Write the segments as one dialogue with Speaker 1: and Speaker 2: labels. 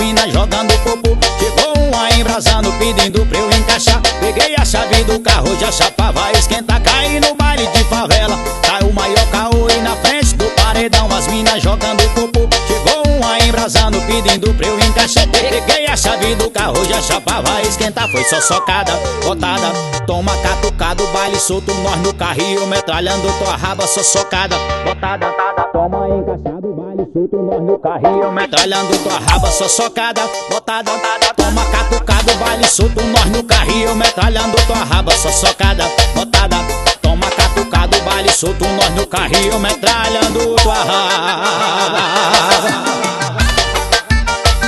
Speaker 1: minas jogando popô. Chegou uma embrasando pedindo pra eu encaixar. Peguei a chave do carro, já chapava esquentar. Caí no baile de favela, tá o maior caô. E na frente do paredão as minas jogando popô. Chegou uma embrasando pedindo pra eu encaixar. Peguei a chave do carro, já chapava esquentar. Foi só socada, botada, toma catucado, baile solto, nós no carrinho metralhando tua raba, só socada, botada, toma encaixado, baile solto, nós no carrinho metralhando tua raba, só socada, botada, toma catucado, baile solto, nós no carrinho metralhando tua raba, só socada, botada, toma catucado, baile solto, nós no carrinho metralhando tua raba.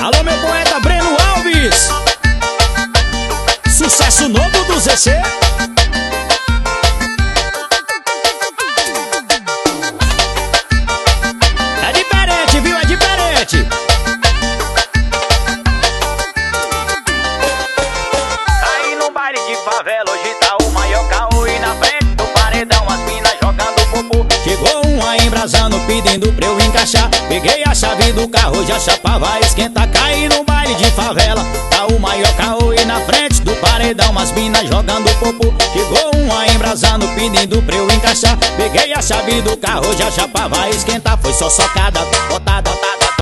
Speaker 1: Alô, meu poeta Breno Alves, sucesso novo do ZC. É diferente, viu? É diferente. Aí no baile de favela hoje tá o maior caô. E na frente do paredão as minas jogando popô. Chegou uma embrasando pedindo pra eu encaixar. Peguei a chave do carro, já chapava esquentar. Caí no baile de favela, tá o maior caô. E na frente do paredão as minas jogando popô. Chegou uma embrasando pedindo pra eu encaixar. Peguei a chave do carro, já chapava esquentar. Foi só socada, botada,